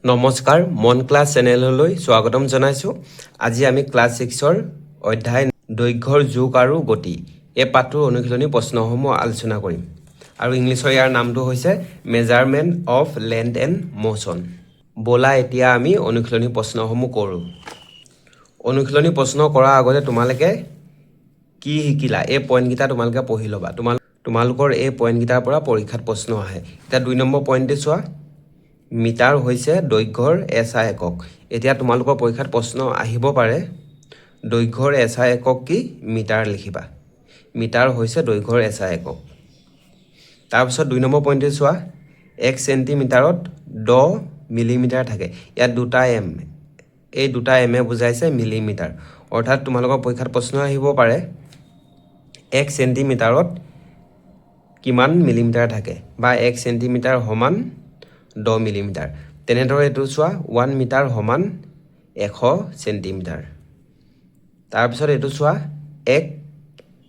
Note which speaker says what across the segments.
Speaker 1: নমস্কাৰ মন ক্লাছ চেনেললৈ স্বাগতম জনাইছোঁ। আজি আমি ক্লাছ 6ৰ অধ্যায় দৈৰ্ঘ্যৰ যোগ আৰু গতি এই পাঠটোৰ অনুশীলনী প্ৰশ্নসমূহ আলোচনা কৰিম। আৰু ইংলিছৰ ইয়াৰ নামটো হৈছে measurement of land and motion. ব'লা এতিয়া আমি অনুশীলনী প্ৰশ্নসমূহ কৰোঁ। অনুশীলনী প্ৰশ্ন কৰাৰ আগতে তোমালোকে কি শিকিলা এই পইণ্টকেইটা তোমালোকে পঢ়ি ল'বা। তোমালোকৰ এই পইণ্টকেইটাৰ পৰা পৰীক্ষাত প্ৰশ্ন আহে। এতিয়া 2 নম্বৰ পইণ্টটো চোৱা। মিটাৰ হৈছে দৈৰ্ঘ্যৰ এছআই একক। এতিয়া তোমালোকৰ পৰীক্ষাত প্ৰশ্ন আহিব পাৰে দৈৰ্ঘ্যৰ এছআই একক কি মিটাৰ লিখিবা। মিটাৰ হৈছে দৈৰ্ঘ্যৰ এছআই একক। তাৰপিছত 2 নম্বৰ পইণ্টটো চোৱা 1 চেণ্টিমিটাৰত 10 মিলিমিটাৰ থাকে। ইয়াত দুটা এম, এই দুটা এমে বুজাইছে মিলিমিটাৰ। অৰ্থাৎ তোমালোকৰ পৰীক্ষাত প্ৰশ্ন আহিব পাৰে 1 চেণ্টিমিটাৰত কিমান মিলিমিটাৰ থাকে বা 1 চেণ্টিমিটাৰ সমান 10 মিলিমিটাৰ। তেনেদৰে এইটো চোৱা 1 মিটাৰ সমান 100 চেণ্টিমিটাৰ। তাৰপিছত এইটো চোৱা 1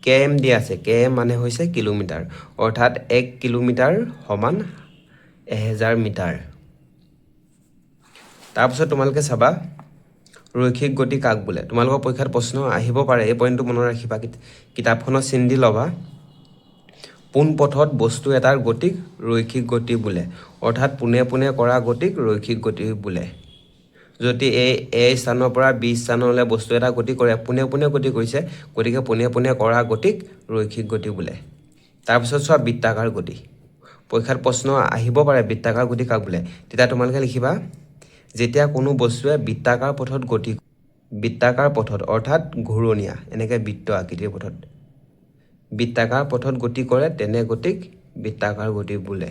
Speaker 1: km দিয়া আছে। km মানে হৈছে কিলোমিটাৰ। অৰ্থাৎ 1 কিলোমিটাৰ সমান 1000 মিটাৰ। তাৰপিছত তোমালোকে চাবা ৰৈখিক গতি কাক বোলে। তোমালোকৰ পৰীক্ষাত প্ৰশ্ন আহিব পাৰে, এই পইণ্টটো মনত ৰাখিবা। কিতাপখনত চিন দি ল'বা। পোন পথত বস্তু এটাৰ গতিক ৰৈখিক গতি বোলে। অৰ্থাৎ পোনে পোনে কৰা গতিক ৰৈখিক গতি বোলে। যদি এ স্থানৰ পৰা বি স্থানলৈ বস্তু এটা গতি কৰে, পোনে পোনে গতি কৰিছে, গতিকে পোনে পোনে কৰা গতিক ৰৈখিক গতি বোলে। তাৰপিছত চোৱা বৃত্তাকাৰ গতি। পৰীক্ষাত প্ৰশ্ন আহিব পাৰে বৃত্তাকাৰ গতি কাক বোলে। তেতিয়া তোমালোকে লিখিবা যেতিয়া কোনো বস্তুৱে বৃত্তাকাৰ পথত গতি, বৃত্তাকাৰ পথত অৰ্থাৎ ঘূৰণীয়া এনেকৈ বৃত্ত আকৃতিৰ পথত বৃত্তাকাৰ পথত গতি কৰে তেনে গতিক বৃত্তাকাৰ গতি বোলে।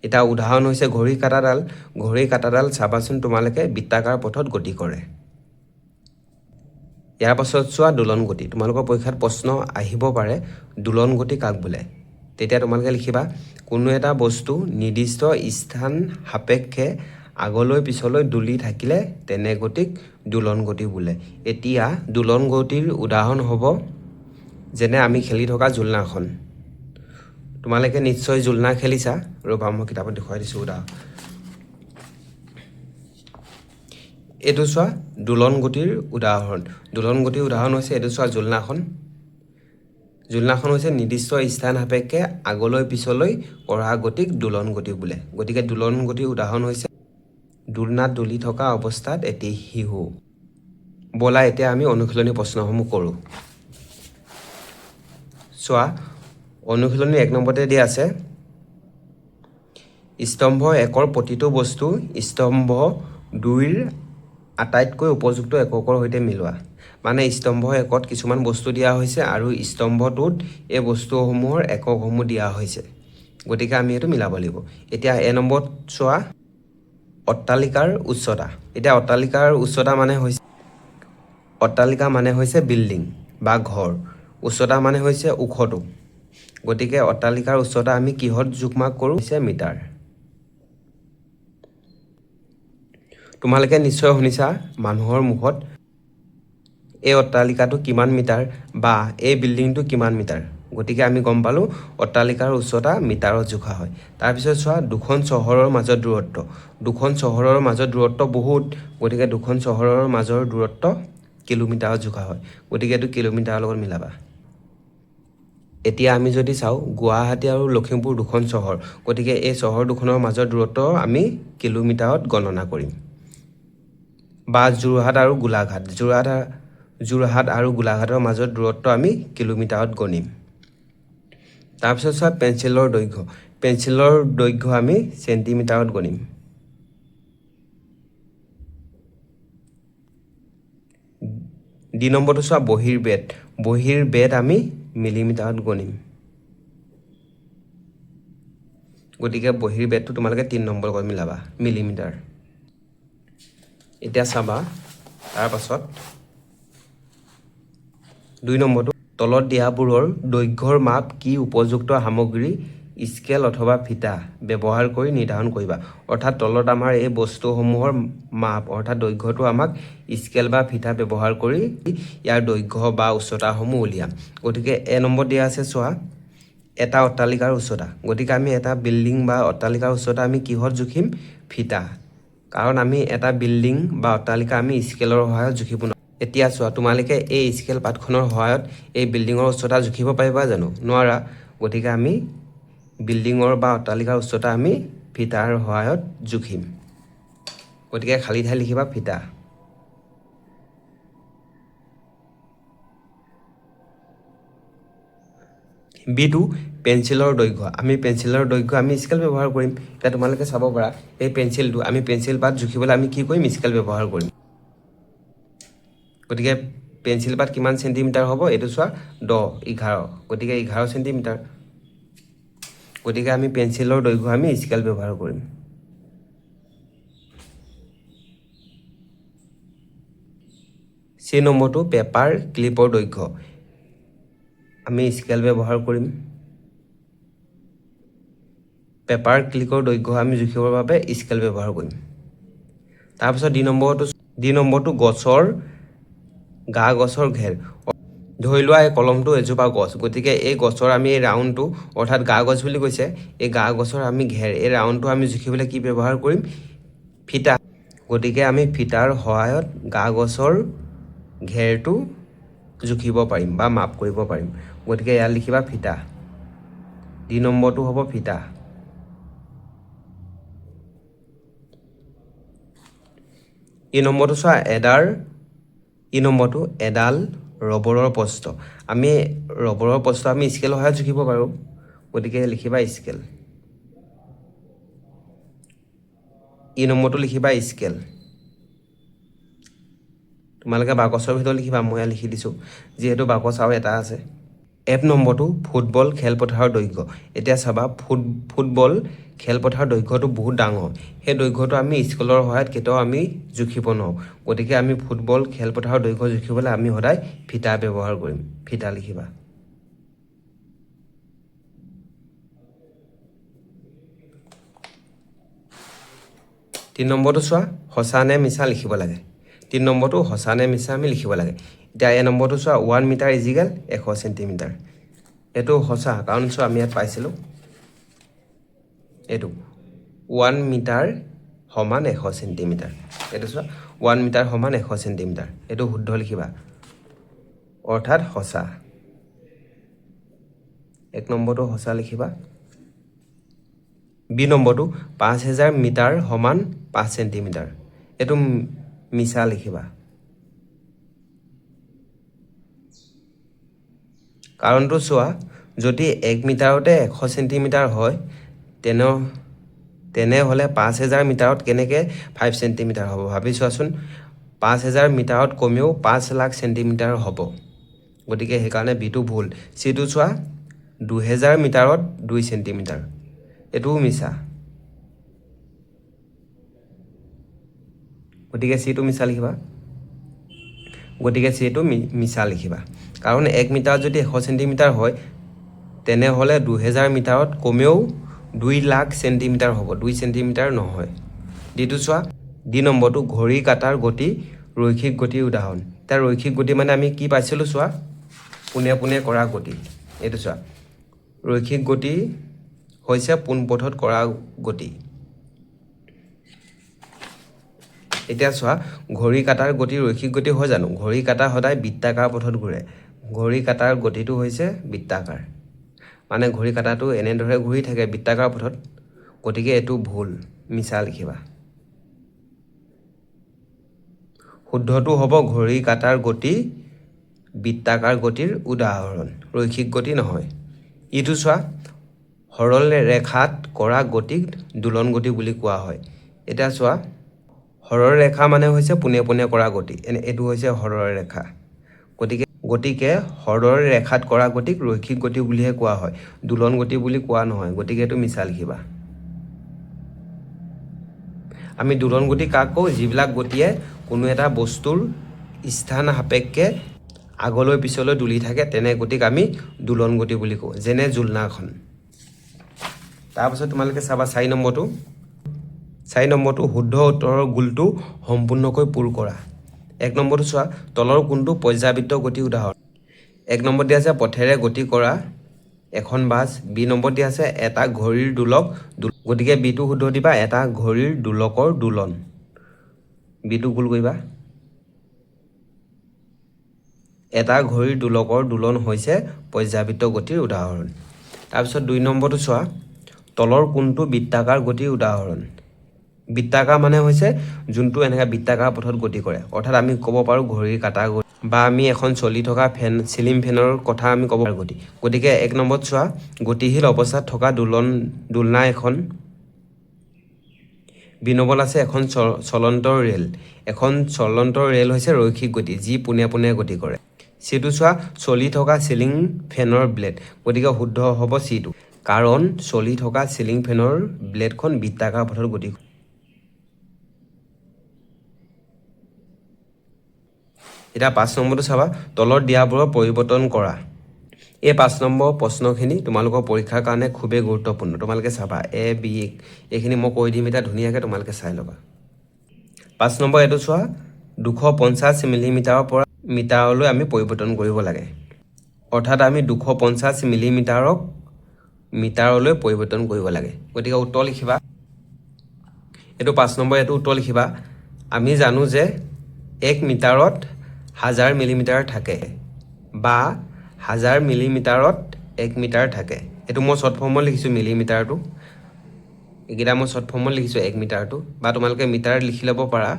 Speaker 1: এটা উদাহৰণ হৈছে ঘড়ী কাঁটাডাল। ঘড়ী কাঁটাডাল চাবাচোন তোমালোকে বৃত্তাকাৰ পথত গতি কৰে। ইয়াৰ পাছত চোৱা দোলন গতি। তোমালোকৰ পৰীক্ষাত প্ৰশ্ন আহিব পাৰে দোলন গতি কাক বোলে। তেতিয়া তোমালোকে লিখিবা কোনো এটা বস্তু নিৰ্দিষ্ট স্থান সাপেক্ষে আগলৈ পিছলৈ দুলি থাকিলে তেনে গতিক দোলন গতি বোলে। এতিয়া দোলন গতিৰ উদাহৰণ হ'ব যেনে আমি খেলি থকা জোলনাখন। তোমালোকে নিশ্চয় জোলনা খেলিছা। ৰ'বা মই কিতাপত দেখুৱাই দিছোঁ উদাহৰণ। এইটো চোৱা দোলন গতিৰ উদাহৰণ। দোলন গতিৰ উদাহৰণ হৈছে এইটো চোৱা জোলনাখন। জোলনাখন হৈছে নিৰ্দিষ্ট স্থান সাপেক্ষে আগলৈ পিছলৈ কৰা গতিক দোলন গতি বোলে। গতিকে দোলন গতিৰ উদাহৰণ হৈছে দোলনাত দলি থকা অৱস্থাত এটি শিশু। ব'লা এতিয়া আমি অনুশীলনী প্ৰশ্নসমূহ কৰোঁ। চোৱা অনুশীলনী 1 নম্বৰতে দিয়া আছে স্তম্ভ 1ৰ প্ৰতিটো বস্তু স্তম্ভ 2ৰ আটাইতকৈ উপযুক্ত এককৰ সৈতে মিলোৱা। মানে স্তম্ভ 1ত কিছুমান বস্তু দিয়া হৈছে আৰু স্তম্ভ 2ত এই বস্তুসমূহৰ এককসমূহ দিয়া হৈছে। গতিকে আমি এইটো মিলাব লাগিব। এতিয়া এ নম্বৰত চোৱা অট্টালিকাৰ উচ্চতা। এতিয়া অট্টালিকাৰ উচ্চতা মানে হৈছে বিল্ডিং বা ঘৰ। উচ্চতা মানে হৈছে ওখটো। গতিকে অট্টালিকাৰ উচ্চতা আমি কিহত যোগমাগ কৰোঁ হৈছে মিটাৰ। তোমালোকে নিশ্চয় শুনিছা মানুহৰ মুখত এই অট্টালিকাটো কিমান মিটাৰ বা এই বিল্ডিংটো কিমান মিটাৰ। গতিকে আমি গম পালোঁ অট্টালিকাৰ উচ্চতা মিটাৰত জোখা হয়। তাৰপিছত চোৱা দুখন চহৰৰ মাজৰ দূৰত্ব। দুখন চহৰৰ মাজৰ দূৰত্ব বহুত। গতিকে দুখন চহৰৰ মাজৰ দূৰত্ব কিলোমিটাৰত জোখা হয়। গতিকে এইটো কিলোমিটাৰৰ লগত মিলাবা। এতিয়া আমি যদি চাওঁ গুৱাহাটী আৰু লখিমপুৰ দুখন চহৰ। গতিকে এই চহৰ দুখনৰ মাজৰ দূৰত্ব আমি কিলোমিটাৰত গণনা কৰিম। বা যোৰহাট আৰু গোলাঘাট। যোৰহাট আৰু গোলাঘাটৰ মাজৰ দূৰত্ব আমি কিলোমিটাৰত গণিম। তাৰপিছত চোৱা পেঞ্চিলৰ দৈৰ্ঘ্য। পেঞ্চিলৰ দৈৰ্ঘ্য আমি চেণ্টিমিটাৰত গণিম। ডি নম্বৰটো চোৱা বহীৰ বেদ। বহীৰ বেদ আমি মিলিমিটাৰত গণিম। গতিকে বহীৰ বেদটো তোমালোকে 3 নম্বৰ লগত মিলাবা মিলিমিটাৰ। এতিয়া চাবা তাৰ পাছত 2 নম্বৰটো তলত দিয়াবোৰৰ দৈৰ্ঘ্যৰ মাপ কি উপযুক্ত সামগ্ৰী স্কেল অথবা ফিটা ব্যৱহাৰ কৰি নিৰ্ধাৰণ কৰিবা। অৰ্থাৎ তলত আমাৰ এই বস্তুসমূহৰ মাপ অৰ্থাৎ দৈৰ্ঘ্যটো আমাক স্কেল বা ফিটা ব্যৱহাৰ কৰি ইয়াৰ দৈৰ্ঘ্য বা উচ্চতাসমূহ উলিয়াম। গতিকে এ নম্বৰ দিয়া আছে চোৱা এটা অট্টালিকাৰ উচ্চতা। গতিকে আমি এটা বিল্ডিং বা অট্টালিকাৰ উচ্চতা আমি কিহত জুখিম ফিটা। কাৰণ আমি এটা বিল্ডিং বা অট্টালিকা আমি স্কেলৰ সহায়ত জুখিব নোৱাৰোঁ। এতিয়া চোৱা, তোমালোকে এই স্কেল পাতখনৰ সহায়ত এই বিল্ডিঙৰ উচ্চতা জুখিব পাৰিবা জানো? নোৱাৰা। গতিকে আমি বিল্ডিঙৰ বা অট্টালিকাৰ উচ্চতা আমি ফিটাৰ সহায়ত জুখিম। গতিকে খালী ঠাই লিখিবা ফিটা। বিটো পেঞ্চিলৰ দৈৰ্ঘ্য। আমি পেঞ্চিলৰ দৈৰ্ঘ্য আমি স্কেল ব্যৱহাৰ কৰিম। এতিয়া তোমালোকে চাব পাৰা, এই পেঞ্চিলটো আমি পেঞ্চিল পাত জুখিবলৈ আমি কি কৰিম? স্কেল ব্যৱহাৰ কৰিম। গতিকে পেঞ্চিল পাত কিমান চেণ্টিমিটাৰ হ'ব? এইটো চোৱা 10, 11, গতিকে 11 চেণ্টিমিটাৰ। গতিকে আমি পেঞ্চিলৰ দৈৰ্ঘ্য আমি স্কেল ব্যৱহাৰ কৰিম। চি নম্বৰটো পেপাৰ ক্লিপৰ দৈৰ্ঘ্য। আমি স্কেল ব্যৱহাৰ কৰিম। পেপাৰ ক্লিকৰ দৈৰ্ঘ্য আমি জুখিবৰ বাবে স্কেল ব্যৱহাৰ কৰিম। তাৰপিছত ডি নম্বৰটো গছৰ গছৰ ঘেৰ। ধৰি লোৱা এই কলমটো এজোপা গছ, গতিকে এই গছৰ আমি এই ৰাউণ্ডটো, অৰ্থাৎ গছ বুলি কৈছে, এই গছৰ আমি ঘেৰ, এই ৰাউণ্ডটো আমি জুখিবলৈ কি ব্যৱহাৰ কৰিম? ফিটা। গতিকে আমি ফিটাৰ সহায়ত গছৰ ঘেৰটো জুখিব পাৰিম বা মাপ কৰিব পাৰিম। গতিকে ইয়াত লিখিবা ফিটা। ডি নম্বৰটো হ'ব ফিটা। ই নম্বৰটো চোৱা এডাল ৰবৰৰ প্ৰস্থ। আমি ৰবৰৰ প্ৰস্থ আমি স্কেলৰ সহায়ত জুখিব পাৰোঁ। গতিকে লিখিবা স্কেল। ই নম্বৰটো লিখিবা স্কেল। তোমালোকে বাকচৰ ভিতৰত লিখিবা, মই লিখি দিছোঁ যিহেতু বাকচ আৰু এটা আছে। এফ নম্বৰটো ফুটবল খেলপথাৰৰ দৈৰ্ঘ্য। এতিয়া চাবা, ফুটবল খেলপথাৰৰ দৈৰ্ঘ্যটো বহুত ডাঙৰ। সেই দৈৰ্ঘ্যটো আমি স্কেলৰ সহায়ত কেতিয়াও আমি জুখিব নোৱাৰোঁ। গতিকে আমি ফুটবল খেলপথাৰৰ দৈৰ্ঘ্য জুখিবলৈ আমি সদায় ফিটা ব্যৱহাৰ কৰিম। ফিটা লিখিবা। তিনি নম্বৰটো চোৱা, সঁচা নে মিছা লিখিব লাগে। তিনি নম্বৰটো সঁচা নে মিছা আমি লিখিব লাগে। এতিয়া এই নম্বৰটো চোৱা, 1 মিটাৰ ইজিকেল 100 চেণ্টিমিটাৰ। এইটো সঁচা, কাৰণ চোৱা আমি ইয়াত পাইছিলোঁ এইটো 1 মিটাৰ সমান 100 চেণ্টিমিটাৰ। এইটো চোৱা 1 মিটাৰ সমান 100 চেণ্টিমিটাৰ। এইটো শুদ্ধ লিখিবা, অৰ্থাৎ সঁচা। 1 নম্বৰটো সঁচা লিখিবা। বি নম্বৰটো 5000 মিটাৰ সমান 5 চেণ্টিমিটাৰ। এইটো মিছা লিখিবা। কাৰণটো চোৱা, যদি 1 মিটাৰতে 100 চেণ্টিমিটাৰ হয়, তেনেহ'লে 5000 মিটাৰত কেনেকৈ 5 চেণ্টিমিটাৰ হ'ব? ভাবি চোৱাচোন, 5000 মিটাৰত কমেও 5 লাখ চেণ্টিমিটাৰ হ'ব। গতিকে সেইকাৰণে বিটো ভুল। চিটো চোৱা, 2000 মিটাৰত 2 চেণ্টিমিটাৰ। এইটোও মিছা। গতিকে চিটো মিছা লিখিবা। মিছা লিখিবা। কাৰণ 1 মিটাৰত যদি 100 চেণ্টিমিটাৰ হয়, তেনেহ'লে 2000 মিটাৰত কমেও 2 লাখ চেণ্টিমিটাৰ হ'ব, 2 চেণ্টিমিটাৰ নহয়। ডিটো চোৱা, ডি নম্বৰটো ঘড়ী কাটাৰ গতি ৰৈখিক গতিৰ উদাহৰণ। এতিয়া ৰৈখিক গতি মানে আমি কি পাইছিলোঁ চোৱা, পোনে পোনে কৰা গতি। এইটো চোৱা, ৰৈখিক গতি হৈছে পোনপথত কৰা গতি। এতিয়া চোৱা, ঘড়ী কাটাৰ গতি ৰৈখিক গতি হয় জানো? ঘড়ী কাটা সদায় বৃত্তাকাৰ পথত ঘূৰে। ঘড়ী কাটাৰ গতিটো হৈছে বৃত্তাকাৰ, মানে ঘড়ী কাটাটো এনেদৰে ঘূৰি থাকে বৃত্তাকাৰ পথত। গতিকে এইটো ভুল, মিছা লিখিবা। শুদ্ধটো হ'ব ঘড়ী কাটাৰ গতি বৃত্তাকাৰ গতিৰ উদাহৰণ, ৰৈখিক গতি নহয়। ইটো চোৱা, সৰল ৰেখাত কৰা গতিক দোলন গতি বুলি কোৱা হয়। এতিয়া চোৱা, সৰল ৰেখা মানে হৈছে পোনে পোনে কৰা গতি, এইটো হৈছে সৰল ৰেখা। গতিকে সৰল ৰেখাত কৰা গতিক ৰৈখিক গতি বুলিহে কোৱা হয়, দোলন গতি বুলি কোৱা নহয়। গতিকে এইটো মিছা লিখিবা। আমি দোলন গতি কাক কওঁ? যিবিলাক গতিয়ে কোনো এটা বস্তুৰ স্থান সাপেক্ষে আগলৈ পিছলৈ দুলি থাকে, তেনে গতিক আমি দোলন গতি বুলি কওঁ, যেনে জোলনাখন। তাৰপিছত তোমালোকে চাবা 4 নম্বৰটো শুদ্ধ উত্তৰৰ গোলটো সম্পূৰ্ণকৈ পূৰ কৰা। 1 নম্বৰটো চোৱা, তলৰ কোনটো পৰ্যাবৃত্ত গতি উদাহৰণ? 1 নম্বৰ দিয়া আছে পথেৰে গতি কৰা এখন বাছ। বি নম্বৰ দিয়া আছে এটা ঘড়ীৰ দোলক। গতিকে বিটো শুদ্ধ দিবা, এটা ঘড়ীৰ দোলকৰ দোলন। বিটো গোল কৰিবা এটা ঘড়ীৰ দোলকৰ দোলন হৈছে পৰ্যাবৃত্ত গতিৰ উদাহৰণ তাৰপিছত 2 নম্বৰটো চোৱা তলৰ কোনটো বৃত্তাকাৰ গতিৰ উদাহৰণ বৃত্তাকাৰ মানে হৈছে যোনটো এনেকা বৃত্তাকাৰ পথত গতি কৰে অৰ্থাৎ আমি ক'ব পাৰো ঘড়ীৰ কাঁটাৰ গতি বা আমি এখন চলি থকা ফেন সিলিং ফেনৰ কথা আমি ক'ব পাৰো গতি গতিকে 1 নম্বৰত চোৱা গতিশীল অৱস্থাত থকা দোলনা এখন বিনবল আছে এখন চলন্ত ৰেল হৈছে ৰৈখিক গতি যি পোনে পোনে গতি কৰে সিটো চোৱা চলি থকা সিলিং ফেনৰ ব্লেড গতিকে শুদ্ধ হ'ব সিটো কাৰণ চলি থকা সিলিং ফেনৰ ব্লেডখন বৃত্তাকাৰ পথত গতি কৰে এটা 5 নম্বৰটো চাবা তলত দিয়াবোৰৰ পৰিৱৰ্তন কৰা এই 5 নম্বৰ প্ৰশ্নখিনি তোমালোকৰ পৰীক্ষাৰ কাৰণে খুবেই গুৰুত্বপূৰ্ণ তোমালোকে চাবা এ বি এইখিনি মই কৈ দিম এটা ধুনীয়াকৈ তোমালোকে চাই ল'বা 5 নম্বৰ এটো চোৱা 250 মিলিমিটাৰৰ পৰা মিটাৰলৈ আমি পৰিৱৰ্তন কৰিব লাগে অৰ্থাৎ আমি 250 মিলিমিটাৰক মিটাৰলৈ পৰিৱৰ্তন কৰিব লাগে গতিকে উত্তৰ লিখিবা এটো 5 নম্বৰ এটো উত্তৰ লিখিবা আমি জানো যে 1 মিটাৰত 1000 মিলিমিটাৰ থাকে বা 1000 মিলিমিটাৰত 1 মিটাৰ থাকে এটো মই শৰ্ট ফৰ্মত লিখিছো মিলিমিটাৰটো একিটা মই শৰ্ট ফৰ্মত লিখিছো 1 মিটাৰটো বা তোমালোকে মিটাৰ লিখি ল'ব পাৰা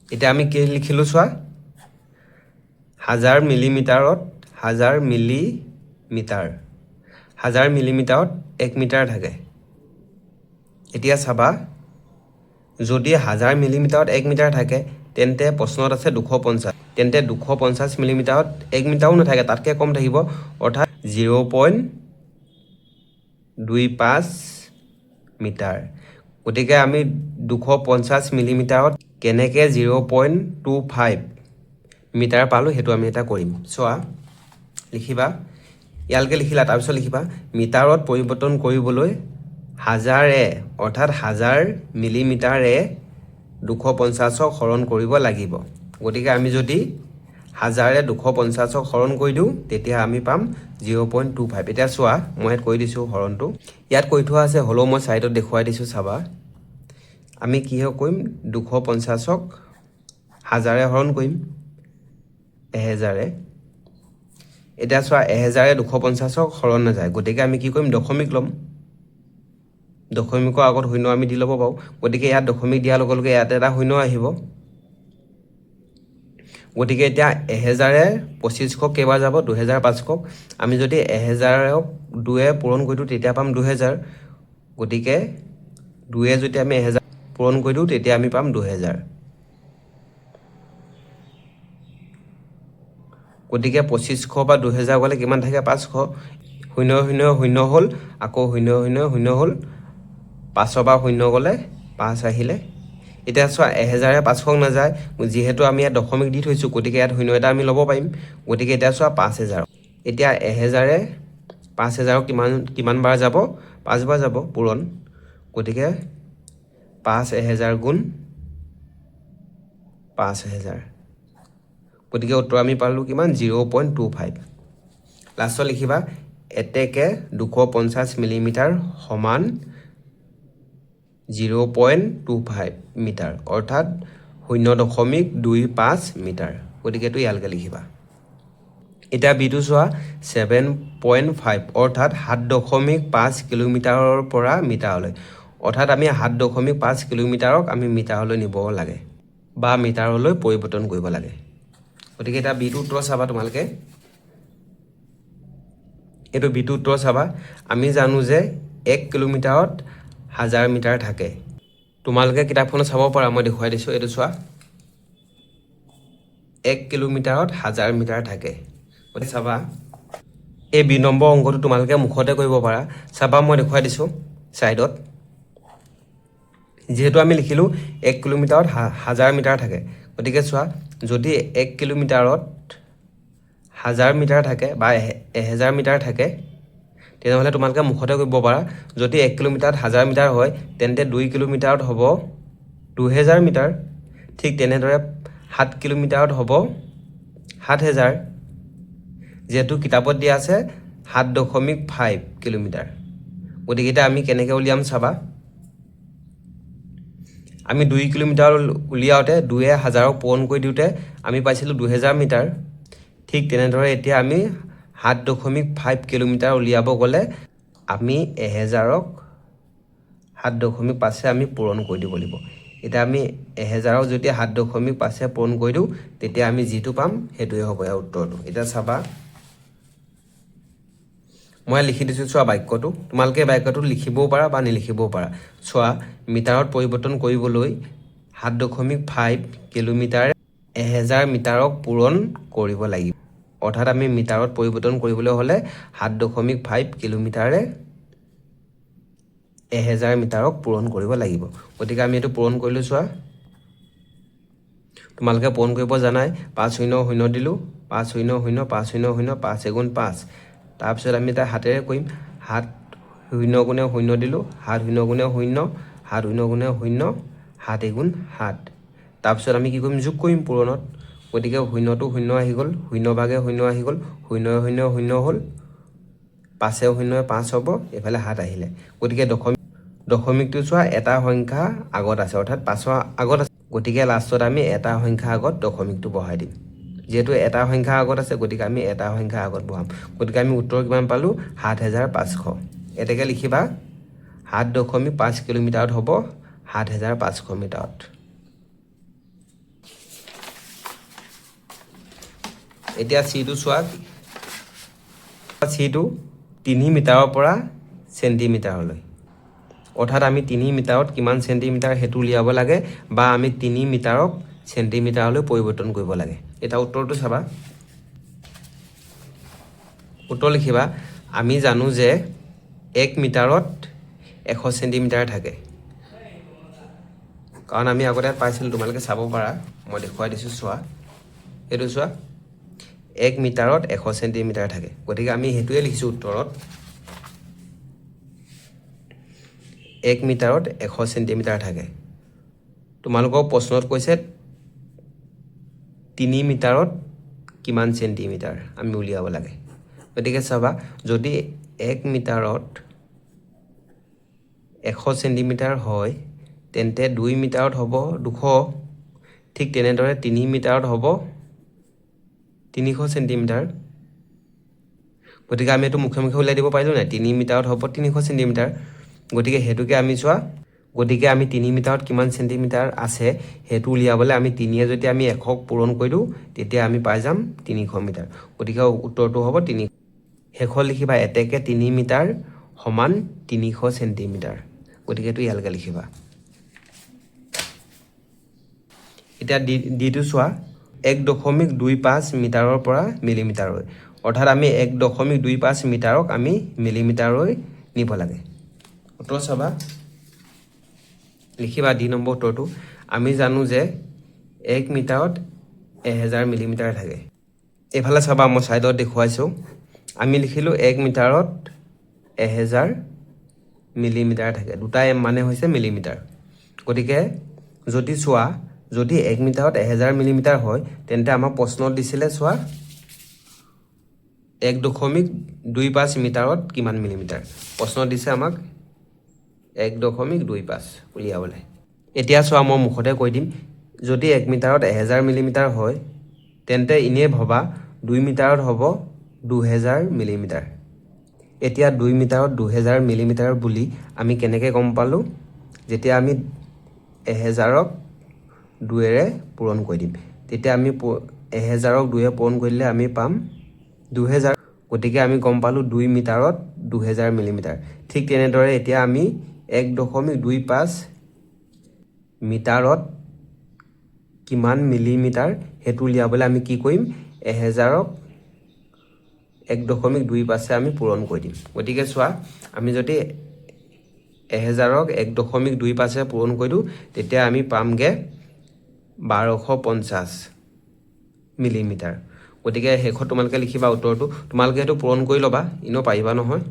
Speaker 1: এটা আমি কি লিখিলো চোৱা 1000 মিলিমিটাৰত 1000 মিলিমিটাৰত 1 মিটাৰ থাকে এতিয়া চাবা যদি 1000 মিলিমিটাৰত 1 মিটাৰ থাকে তেন্তে প্ৰশ্নত আছে 250 তেন্তে 250 মিলিমিটাৰত 1 মিটাৰো নাথাকে তাতকৈ কম থাকিব অৰ্থাৎ 0.25 মিটাৰ গতিকে আমি 250 মিলিমিটাৰত কেনেকৈ 0.25 মিটাৰ পালো হেতু আমি এটা কৰিম চোৱা লিখিবা ইয়ালকে লিখিলা তাৰপিছত লিখিবা মিটাৰত পৰিৱৰ্তন কৰিবলৈ 1000 অৰ্থাৎ 1000 মিলিমিটাৰে 250ক হৰণ কৰিব লাগিব গতিকে আমি যদি 1000 250ক হৰণ কৰি দিও তেতিয়া আমি পাম 0.25 এটা চোৱা মই কৈ দিছো হৰণটো ইয়াত কৈ থোৱা আছে হলো মই সাইডত দেখুৱাই দিছো চাবা আমি কি কৰিম 250ক 1000 হৰণ কৰিম 1000 এটা চোৱা 1000 250ক হৰণ না যায় গতিকে আমি কি কৰিম দশমিক লম দশমিকৰ আগত শূন্য আমি দি ল'ব পাও গতিকে ইয়াত দশমিক দিয়াৰ লগে লগে ইয়াত এটা শূন্য আহিব গতিকে এতিয়া 1000 2500 কেবাৰ যাব 2500ক আমি যদি 1000ক 2 পূৰণ কৰি দিও তেতিয়া পাম 2000 গতিকে 2 যদি আমি 1000 পূৰণ কৰি দিও তেতিয়া আমি পাম 2000 গতিকে 2500 বা 2000 গলে কিমান থাকে 500 000 হল আকৌ 000 হল 5 বা 0 গলে 5 আহিলে এটা চোৱা 1000 500ক না যায় যেহেতু আমি ইয়াত দশমিক দি থৈছো গতিকে ইয়াত শূন্য এটা আমি ল'ব পাৰিম গতিকে এটা চোৱা 5000 এতিয়া 1000 5000ক কিমান বাৰ যাব 5 বাৰ যাব পূৰণ গতিকে 5000 গুণ 5000 গতিকে উত্তৰ আমি পালো কিমান 0.25 লাষ্টত লিখিবা এতেকে 250 মিলিমিটাৰ সমান 0.25 মিটাৰ অৰ্থাৎ 0.25 মিটাৰ গতিকে তো ইয়ালকে লিখিবা এটা বিটো চোৱা 7.5 অৰ্থাৎ 7.5 কিলোমিটাৰৰ পৰা মিটাৰলৈ অৰ্থাৎ আমি 7.5 কিলোমিটাৰক আমি মিটাৰলৈ নিব লাগে বা মিটাৰলৈ পৰিৱৰ্তন কৰিব লাগে গতিকে এটা বিটো উত্তৰ চাবা তোমালকে এটো বিটো উত্তৰ চাবা আমি জানো যে 1 কিলোমিটাৰত 1000 মিটাৰ থাকে তোমালকে কিতাপখন চাব পাৰা মই দেখুৱাই দিছো এটো চোৱা 1 কিলোমিটাৰত 1000 মিটাৰ থাকে গতিকে চাবা এই 2 নম্বৰ অংকটো তোমালকে মুখতে কৰিব পাৰা চাবা মই দেখুৱাই দিছো সাইডত যেহেতু আমি লিখিলো 1 কিলোমিটাৰত 1000 মিটাৰ থাকে গতিকে চোৱা যদি 1 কিলোমিটাৰত 1000 মিটাৰ থাকে বা 1000 মিটাৰ থাকে তেনেহলে তোমালকে মুখতে কৰিব পাৰা যদি 1 কিলোমিটাৰত 1000 মিটাৰ হয় তেন্তে 2 কিলোমিটাৰত হ'ব 2000 মিটাৰ ঠিক তেনেদৰে 7 কিলোমিটাৰত হ'ব 7000 যেহেতু কিতাপত দিয়া আছে 7.5 কিলোমিটাৰ গতিকে এটা আমি কেনেকৈ উলিয়াম চাবা আমি 2 কিলোমিটাৰ উলিয়াওঁতে 2,000ক পূৰণ কৰি দিওঁতে আমি পাইছিলোঁ 2,000 মিটাৰ। ঠিক তেনেদৰে এতিয়া আমি 7.5 কিলোমিটাৰ উলিয়াব গ'লে আমি 1,000ক 7.5 আমি পূৰণ কৰি দিব লাগিব। এতিয়া আমি 1,000ক যদি 7.5 পূৰণ কৰি দিওঁ তেতিয়া আমি যিটো পাম সেইটোৱে হ'ব ইয়াৰ উত্তৰটো। এতিয়া চাবা মই লিখি দিছোঁ চোৱা বাক্যটো, তোমালোকে বাক্যটো লিখিবও পাৰা বা নিলিখিবও পাৰা। চোৱা মিটাৰত পৰিৱৰ্তন কৰিবলৈ 7.5 কিলোমিটাৰ 1,000 মিটাৰক পূৰণ কৰিব লাগিব। অৰ্থাৎ আমি মিটাৰত পৰিৱৰ্তন কৰিবলৈ হ'লে 7.5 কিলোমিটাৰে 1,000 মিটাৰক পূৰণ কৰিব লাগিব। গতিকে আমি এইটো পূৰণ কৰিলোঁ চোৱা। তোমালোকে পূৰণ কৰিব জানাই, 5 শূন্য শূন্য দিলোঁ, 5 শূন্য শূন্য 5 শূন্য শূন্য 5 এগুণ 5। তাৰপিছত আমি এটা হাতেৰে কৰিম, 7 শূন্য গুণে শূন্য দিলোঁ, 7 শূন্য গুণে শূন্য, 7 শূন্য গুণে শূন্য, 7 এগুণ 7। তাৰপিছত আমি কি কৰিম, যোগ কৰিম পূৰণত। গতিকে শূন্যটো শূন্য আহি গ'ল, শূন্য ভাগে শূন্য আহি গ'ল, শূন্য শূন্য শূন্য হ'ল, 5 শূন্য 5 হ'ব, এইফালে 7 আহিলে। গতিকে দশমিকটো চোৱা এটা সংখ্যা আগত আছে, অৰ্থাৎ 5ৰ আগত আছে। গতিকে লাষ্টত আমি এটা সংখ্যা আগত দশমিকটো বহাই দিম। যেহেতু এটা সংখ্যা আগত আছে গতিকে আমি এটা সংখ্যা আগত বহাম। গতিকে আমি উত্তৰ কিমান পালোঁ, 7,500। এতেকে লিখিবা 7.5 কিলোমিটাৰত হ'ব 7,500 মিটাৰত। এতিয়া চিটো চোৱা, চিটো 3 মিটাৰৰ পৰা চেণ্টিমিটাৰলৈ। অৰ্থাৎ আমি 3 মিটাৰত কিমান চেণ্টিমিটাৰ সেইটো উলিয়াব লাগে, বা আমি 3 মিটাৰক চেণ্টিমিটাৰলৈ পৰিৱৰ্তন কৰিব লাগে। এতিয়া উত্তৰটো চাবা, উত্তৰ লিখিবা, আমি জানো যে 1 মিটাৰত 100 চেণ্টিমিটাৰ থাকে। কাৰণ আমি আগতে পাইছিলোঁ, তোমালোকে চাব পাৰা, মই দেখুৱাই দিছোঁ চোৱা। এইটো চোৱা 1 মিটাৰত 100 চেণ্টিমিটাৰ থাকে। গতিকে আমি সেইটোৱে লিখিছোঁ উত্তৰত, 1 মিটাৰত 100 চেণ্টিমিটাৰ থাকে। তোমালোকৰ প্ৰশ্নত কৈছে 3 মিটাৰত কিমান চেণ্টিমিটাৰ আমি উলিয়াব লাগে। গতিকে চাবা, যদি 1 মিটাৰত 100 চেণ্টিমিটাৰ হয় তেন্তে 2 মিটাৰত হ'ব 200। ঠিক তেনেদৰে 3 মিটাৰত হ'ব 300 চেণ্টিমিটাৰ। গতিকে আমি এইটো মুখে মুখে উলিয়াই দিব পাৰিলোঁ নাই, 3 মিটাৰত হ'ব 300 চেণ্টিমিটাৰ। গতিকে সেইটোকে আমি চোৱা, গতিকে আমি 3 মিটাৰত কিমান চেণ্টিমিটাৰ আছে সেইটো উলিয়াবলৈ আমি 3য়ে যদি আমি 100ক পূৰণ কৰি দিওঁ তেতিয়া আমি পাই যাম 300 মিটাৰ। গতিকে উত্তৰটো হ'ব 300। শেষত লিখিবা, এতেকে 3 মিটাৰ সমান 300 চেণ্টিমিটাৰ। গতিকে এইটো ইয়ালৈকে লিখিবা। এতিয়া ডিটো চোৱা, 1.25 মিটাৰৰ পৰা মিলিমিটাৰলৈ। অৰ্থাৎ আমি 1.25 মিটাৰক আমি মিলিমিটাৰলৈ নিব লাগে। উত্তৰ চাবা, লিখিবা ডি নম্বৰ উত্তৰটো, আমি জানো যে 1 মিটাৰত 1,000 মিলিমিটাৰ থাকে। এইফালে চাবা, মই ছাইডত দেখুৱাইছোঁ, আমি লিখিলোঁ 1 মিটাৰত 1,000 মিলিমিটাৰ থাকে। দুটা এম মানে হৈছে মিলিমিটাৰ। গতিকে যদি চোৱা, যদি 1 মিটাৰত 1,000 মিলিমিটাৰ হয় তেন্তে আমাৰ প্ৰশ্নত দিছিলে চোৱা 1.25 মিটাৰত কিমান মিলিমিটাৰ। প্ৰশ্নত দিছে আমাক 1.25 উলিয়াবলৈ। এতিয়া চোৱা, মই মুখতে কৈ দিম, যদি 1 মিটাৰত 1,000 মিলিমিটাৰ হয় তেন্তে এনেই ভবা 2 মিটাৰত হ'ব 2,000 মিলিমিটাৰ। এতিয়া 2 মিটাৰত 2,000 মিলিমিটাৰ বুলি আমি কেনেকৈ গম পালোঁ, যেতিয়া আমি 1,000ক 2ৰে পূৰণ কৰি দিম। তেতিয়া আমি 1,000ক 2ৰে পূৰণ কৰিলে আমি পাম 2,000। গতিকে আমি গম পালোঁ 2 মিটাৰত 2,000 মিলিমিটাৰ। ঠিক তেনেদৰে এতিয়া আমি 1.25 মিটাৰত কিমান মিলিমিটাৰ সেইটো উলিয়াবলৈ আমি কি কৰিম, 1,000ক 1.25 আমি পূৰণ কৰি দিম। গতিকে চোৱা, আমি যদি 1,000ক 1.25 পূৰণ কৰি দিওঁ তেতিয়া আমি পামগৈ 1,250 মিলিমিটাৰ। গতিকে শেষত তোমালোকে লিখিবা উত্তৰটো, তোমালোকে সেইটো পূৰণ কৰি ল'বা, এনেও পাৰিবা নহয়।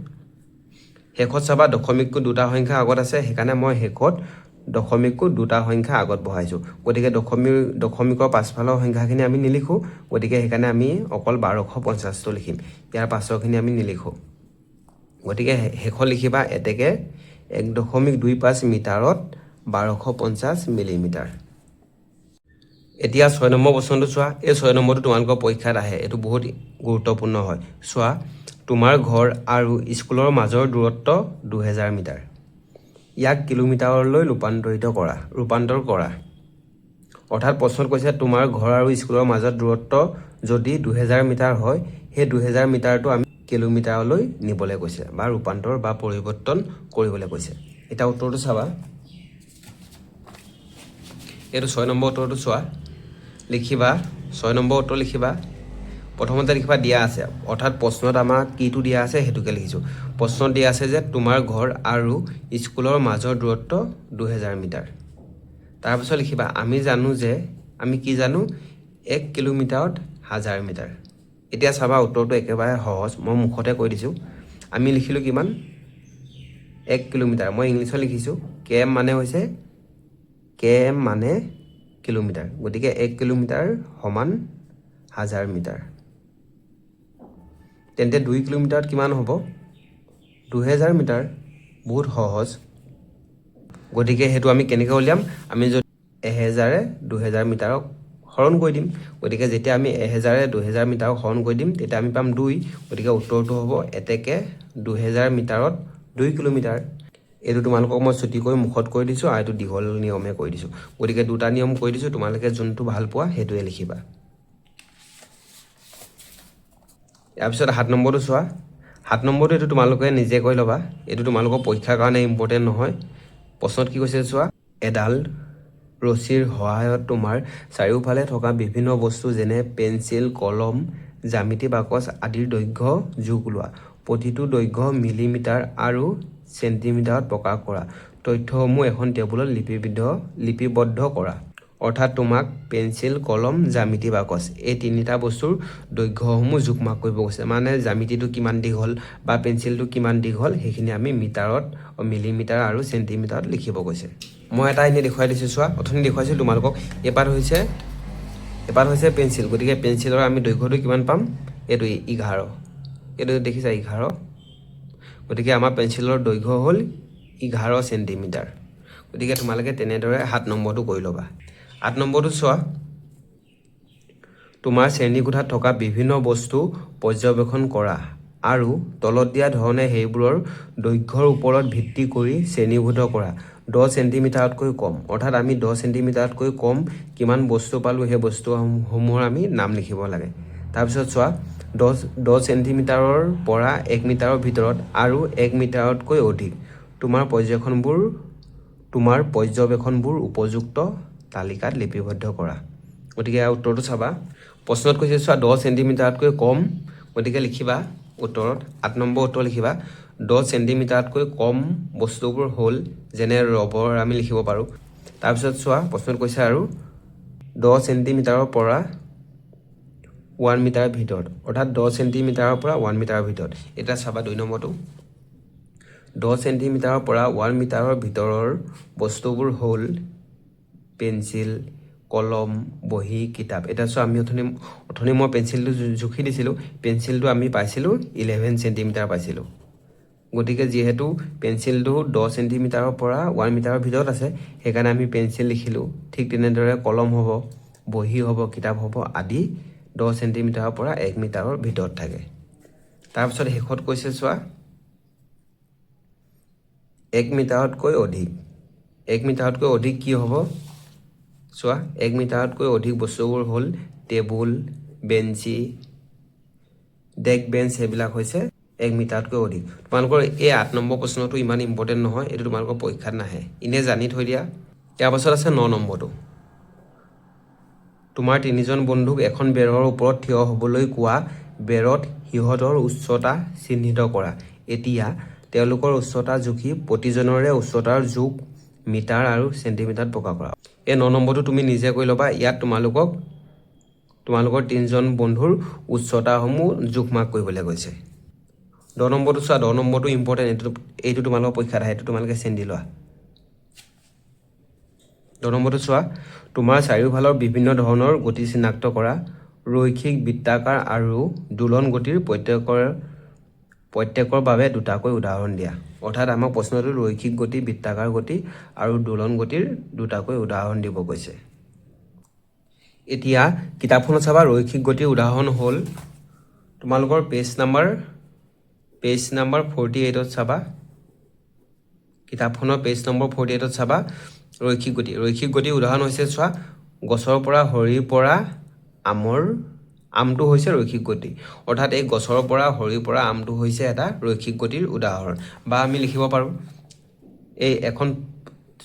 Speaker 1: শেষত চাবা, দশমিকটো দুটা সংখ্যা আগত আছে, সেইকাৰণে মই শেষত দশমিকটো দুটা সংখ্যা আগত বহাইছোঁ। গতিকে দশমিকৰ পাছফালৰ সংখ্যাখিনি আমি নিলিখোঁ, গতিকে সেইকাৰণে আমি অকল 1,250টো লিখিম, ইয়াৰ পাছৰখিনি আমি নিলিখোঁ। গতিকে শেষত লিখিবা, এতেকে 1.25 মিটাৰত 1250 মিলিমিটাৰ। এতিয়া 6 নম্বৰ প্ৰশ্নটো চোৱা। এই 6 নম্বৰটো তোমালোকৰ পৰীক্ষাত আহে, এইটো বহুত গুৰুত্বপূৰ্ণ হয়। চোৱা, তোমাৰ ঘৰ আৰু স্কুলৰ মাজৰ দূৰত্ব 2000 মিটাৰ। ইয়াক কিলোমিটাৰলৈ ৰূপান্তৰ কৰা। অৰ্থাৎ প্ৰশ্নত কৈছে তোমাৰ ঘৰ আৰু স্কুলৰ মাজত দূৰত্ব যদি 2000 মিটাৰ হয়, সেই 2000 মিটাৰটো আমি কিলোমিটাৰলৈ নিবলৈ কৈছে বা ৰূপান্তৰ বা পৰিৱৰ্তন কৰিবলৈ কৈছে। এতিয়া উত্তৰটো চাবা। এইটো 6 নম্বৰ উত্তৰটো চোৱা। লিখিবা 6 নম্বৰ উত্তৰ লিখিবা। প্ৰথমতে লিখিবা দিয়া আছে, অৰ্থাৎ প্ৰশ্নত আমাৰ কিটো দিয়া আছে সেইটোকে লিখিছোঁ। প্ৰশ্নত দিয়া আছে যে তোমাৰ ঘৰ আৰু স্কুলৰ মাজৰ দূৰত্ব 2000 মিটাৰ। তাৰপিছত লিখিবা আমি কি জানো 1 কিলোমিটাৰত 1000 মিটাৰ। এতিয়া চাবা উত্তৰটো একেবাৰে সহজ, মই মুখতে কৈ দিছোঁ। আমি লিখিলোঁ কিমান 1 কিলোমিটাৰ, মই ইংলিছত লিখিছোঁ km মানে কিলোমিটাৰ, গতিকে 1 কিলোমিটাৰ সমান 1000 মিটাৰ। তেন্তে 2 কিলোমিটাৰত কিমান হ'ব 2000 মিটাৰ। বহুত সহজ, গতিকে সেইটো আমি কেনেকৈ উলিয়াম, আমি যদি 1000 2000 মিটাৰক হৰণ কৰি দিম, গতিকে যেতিয়া আমি 1000 2000 মিটাৰক হৰণ কৰি দিম তেতিয়া আমি পাম 2, গতিকে উত্তৰটো হ'ব এতেকে 2000 মিটাৰত 2 কিলোমিটাৰ। এইটো তোমালোকক মই ছুটিকৈ মুখত কৈ দিছোঁ আৰু এইটো দীঘল নিয়মে কৈ দিছোঁ, গতিকে দুটা নিয়ম কৈ দিছোঁ, তোমালোকে যোনটো ভাল পোৱা সেইটোৱে লিখিবা। ইয়াৰ পিছত 7 নম্বৰটো চোৱা। 7 নম্বৰটো এইটো তোমালোকে নিজে কৈ ল'বা, এইটো তোমালোকৰ পৰীক্ষাৰ কাৰণে ইম্পৰ্টেণ্ট নহয়। প্ৰশ্নত কি কৈছে চোৱা, এডাল ৰছীৰ সহায়ত তোমাৰ চাৰিওফালে থকা বিভিন্ন বস্তু যেনে পেঞ্চিল, কলম, জ্যামিতি বাকচ আদিৰ দৈৰ্ঘ্য জোখ লোৱা। প্ৰতিটো দৈৰ্ঘ্য মিলিমিটাৰ আৰু চেণ্টিমিটাৰত প্ৰকাশ কৰা। তথ্যসমূহ এখন টেবুলত লিপিবদ্ধ কৰা। অৰ্থাৎ তোমাক পেঞ্চিল, কলম, জ্যামিতি বাকচ এই তিনিটা বস্তুৰ দৈৰ্ঘ্যসমূহ জোখ মাখ কৰিব কৈছে। মানে জ্যামিতিটো কিমান দীঘল বা পেঞ্চিলটো কিমান দীঘল সেইখিনি আমি মিলিমিটাৰ আৰু চেণ্টিমিটাৰত লিখিব কৈছে। মই এটা এনেই দেখুৱাই দিছোঁ চোৱা, অথনি দেখুৱাইছোঁ তোমালোকক। এপাত হৈছে পেঞ্চিল, গতিকে পেঞ্চিলৰ আমি দৈৰ্ঘ্যটো কিমান পাম, এইটো 11, এইটো দেখিছা 11, গতিকে আমাৰ পেঞ্চিলৰ দৈৰ্ঘ্য হ'ল 11 চেণ্টিমিটাৰ। গতিকে তোমালোকে তেনেদৰে 7 নম্বৰটো কৰি ল'বা। 8 নম্বৰটো চোৱা, তোমাৰ শ্ৰেণীকোঠাত থকা বিভিন্ন বস্তু পৰ্যবেক্ষণ কৰা আৰু তলত দিয়া ধৰণে সেইবোৰৰ দৈৰ্ঘ্যৰ ওপৰত ভিত্তি কৰি শ্ৰেণীভুক্ত কৰা। 10 চেণ্টিমিটাৰতকৈ কম, অৰ্থাৎ আমি 10 চেণ্টিমিটাৰতকৈ কম কিমান বস্তু পালোঁ সেই বস্তুসমূহৰ আমি নাম লিখিব লাগে। তাৰপিছত চোৱা 10 চেণ্টিমিটাৰৰ পৰা 1 মিটাৰৰ ভিতৰত আৰু 1 মিটাৰতকৈ অধিক তোমাৰ পৰ্যবেক্ষণবোৰ উপযুক্ত তালিকাত লিপিবদ্ধ কৰা। গতিকে ইয়াৰ উত্তৰটো চাবা। প্ৰশ্নত কৈছে চোৱা 10 চেণ্টিমিটাৰতকৈ কম, গতিকে লিখিবা উত্তৰত 8 নম্বৰ উত্তৰ লিখিবা 10 চেণ্টিমিটাৰতকৈ কম বস্তুবোৰ হ'ল যেনে ৰবৰ আমি লিখিব পাৰোঁ। তাৰপিছত চোৱা প্ৰশ্নত কৈছে আৰু 10 চেণ্টিমিটাৰৰ পৰা 1 মিটাৰৰ ভিতৰত, অৰ্থাৎ 10 চেণ্টিমিটাৰৰ পৰা 1 মিটাৰৰ ভিতৰত। এতিয়া চাবা 2 নম্বৰটো 10 চেণ্টিমিটাৰৰ পৰা 1 মিটাৰৰ ভিতৰৰ বস্তুবোৰ হ'ল পেঞ্চিল, কলম, বহী, কিতাপ। এতিয়া চোৱা আমি অথনি মই পেঞ্চিলটো জুখি দিছিলোঁ, পেঞ্চিলটো আমি পাইছিলোঁ 11 চেণ্টিমিটাৰ পাইছিলোঁ। গতিকে যিহেতু পেঞ্চিলটো 10 চেণ্টিমিটাৰৰ পৰা 1 মিটাৰৰ ভিতৰত আছে, সেইকাৰণে আমি পেঞ্চিল লিখিলোঁ। ঠিক তেনেদৰে কলম হ'ব, বহী হ'ব, কিতাপ হ'ব আদি 10 চেণ্টিমিটাৰৰ পৰা 1 মিটাৰৰ ভিতৰত থাকে। তাৰপিছত শেষত কৈছে চোৱা 1 মিটাৰতকৈ অধিক। 1 মিটাৰতকৈ অধিক কি হ'ব চোৱা, 1 মিটাৰতকৈ অধিক বস্তুবোৰ হ'ল টেবুল, বেঞ্চি, ডেস্ক বেঞ্চ, সেইবিলাক হৈছে 1 মিটাৰতকৈ অধিক। তোমালোকৰ এই 8 নম্বৰ প্ৰশ্নটো ইমান ইম্পৰ্টেণ্ট নহয়, এইটো তোমালোকৰ পৰীক্ষাত নাহে, এনেই জানি থৈ দিয়া। ইয়াৰ পাছত আছে 9 নম্বৰটো, তোমাৰ 3জন বন্ধুক এখন বেৰৰ ওপৰত থিয় হ'বলৈ কোৱা। বেৰত সিহঁতৰ উচ্চতা চিহ্নিত কৰা। এতিয়া তেওঁলোকৰ উচ্চতা জুখি প্ৰতিজনৰে উচ্চতাৰ জোখ মিটাৰ আৰু চেণ্টিমিটাৰত প্ৰকাশ কৰা। এই 9 নম্বৰটো তুমি নিজে কৰি ল'বা। ইয়াত তোমালোকৰ 3জন বন্ধুৰ উচ্চতাসমূহ জোখ মাখ কৰিবলৈ কৈছে। 10 নম্বৰটো চোৱা, 10 নম্বৰটো ইম্পৰ্টেণ্ট, এইটো তোমালোকৰ পৰীক্ষাত আহে, এইটো তোমালোকে চেন দি লোৱা। 10 নম্বৰটো চোৱা, তোমাৰ চাৰিওফালৰ বিভিন্ন ধৰণৰ গতি চিনাক্ত কৰা। ৰৈখিক, বৃত্তাকাৰ আৰু দোলন গতিৰ প্ৰত্যেকৰ বাবে দুটাকৈ উদাহৰণ দিয়া অৰ্থাৎ আমাক প্ৰশ্নটো ৰৈখিক গতি বৃত্তাকাৰ গতি আৰু দোলন গতিৰ দুটাকৈ উদাহৰণ দিব কৈছে এতিয়া কিতাপখনত চাবা ৰৈখিক গতিৰ উদাহৰণ হ'ল তোমালোকৰ পেজ নাম্বাৰ 48ত চাবা কিতাপখনৰ পেজ নম্বৰ 48ত চাবা ৰৈখিক গতিৰ উদাহৰণ হৈছে চোৱা গছৰ পৰা হৰিৰ পৰা আমটো হৈছে ৰৈখিক গতি অৰ্থাৎ এই গছৰ পৰা হৰিৰ পৰা আমটো হৈছে এটা ৰৈখিক গতিৰ উদাহৰণ বা আমি লিখিব পাৰোঁ এই এখন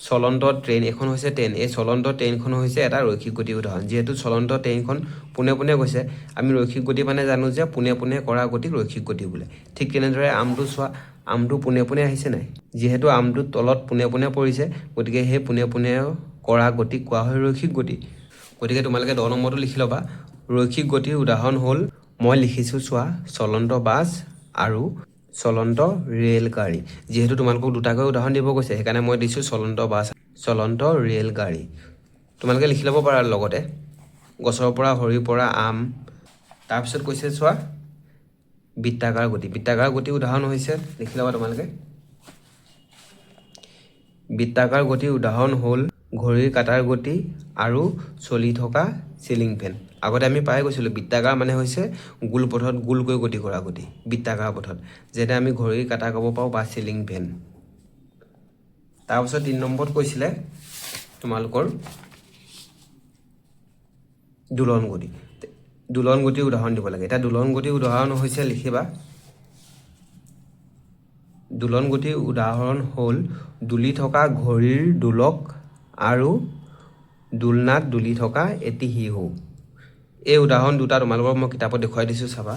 Speaker 1: চলন্ত ট্ৰেইন এখন হৈছে ট্ৰেইন এই চলন্ত ট্ৰেইনখন হৈছে এটা ৰৈখিক গতিৰ উদাহৰণ যেহেতু চলন্ত ট্ৰেইনখন পোনে পোনে গৈছে আমি ৰৈখিক গতি মানে জানো যে পোনে পোনে কৰা গতিক ৰৈখিক গতি বোলে ঠিক তেনেদৰে আমটো চোৱা আমটো পোনে পোনে আহিছে নাই যেহেতু আমটো তলত পোনে পোনে পৰিছে গতিকে সেই পোনে পোনে কৰা গতিক কোৱা হয় ৰৈখিক গতি গতিকে তোমালোকে 10 নম্বৰটো লিখি ল'বা ৰৈখিক গতিৰ উদাহৰণ হ'ল মই লিখিছোঁ চোৱা চলন্ত বাছ আৰু চলন্ত ৰেলগাড়ী যেহেতু তোমালোকক দুটাকৈ উদাহৰণ দিব কৈছে সেইকাৰণে মই দিছোঁ চলন্ত বাছ চলন্ত ৰেলগাড়ী তোমালোকে লিখি ল'ব পাৰা লগতে গছৰ পৰা হৰিৰ পৰা আম তাৰপিছত কৈছে চোৱা বৃত্তাকাৰ গতি উদাহৰণ হৈছে লিখি ল'বা তোমালোকে বৃত্তাকাৰ গতিৰ উদাহৰণ হ'ল ঘড়ীৰ কাঁটাৰ গতি আৰু চলি থকা চিলিং ফেন আগতে আমি পাই গৈছিলোঁ বৃত্তাকাৰ মানে হৈছে গোল পথত গোলকৈ গতি কৰা গতি বৃত্তাকাৰ পথত যেনে আমি ঘড়ীৰ কাঁটা ক'ব পাৰোঁ বা চিলিং ফেন তাৰপিছত 3 নম্বৰত কৈছিলে তোমালোকৰ দোলন গতিৰ উদাহৰণ দিব লাগে এটা দোলন গতিৰ উদাহৰণ হৈছে লিখিবা দোলন গতিৰ উদাহৰণ হ'ল দুলি থকা ঘড়ীৰ দোলক আৰু দোলনাত দুলি থকা এটি শিহু এই উদাহৰণ দুটা তোমালোকক মই কিতাপত দেখুৱাই দিছোঁ চাবা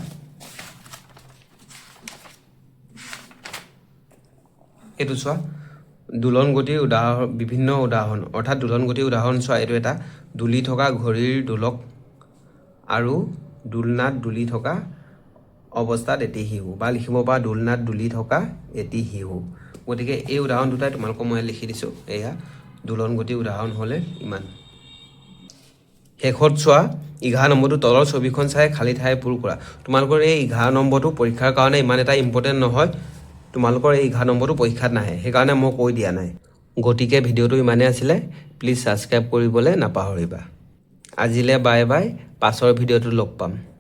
Speaker 1: এইটো চোৱা দোলন গতিৰ উদাহৰণ বিভিন্ন উদাহৰণ অৰ্থাৎ দোলন গতিৰ উদাহৰণ চোৱা এইটো এটা দুলি থকা ঘড়ীৰ দোলক আৰু দোলনাত দুলি থকা অৱস্থাত এটি শিহু বা লিখিব পাৰা দোলনাত দুলি থকা এটি শিহু গতিকে এই উদাহৰণ দুটাই তোমালোকক মই লিখি দিছোঁ এয়া দোলন গতিৰ উদাহৰণ হ'লে ইমান শেষত চোৱা 11 নম্বৰটো তলৰ ছবিখন চাই খালী ঠাই পূৰ কৰা তোমালোকৰ এই 11 নম্বৰটো পৰীক্ষাৰ কাৰণে ইমান এটা ইম্পৰ্টেণ্ট নহয় তোমালোকৰ এই 11 নম্বৰটো পৰীক্ষাত নাহে সেইকাৰণে মই কৈ দিয়া নাই গতিকে ভিডিঅ'টো ইমানেই আছিলে প্লিজ ছাবস্ক্ৰাইব কৰিবলৈ নাপাহৰিবা আজিলৈ বাই বাই পাছৰ ভিডিঅ'টো লগ পাম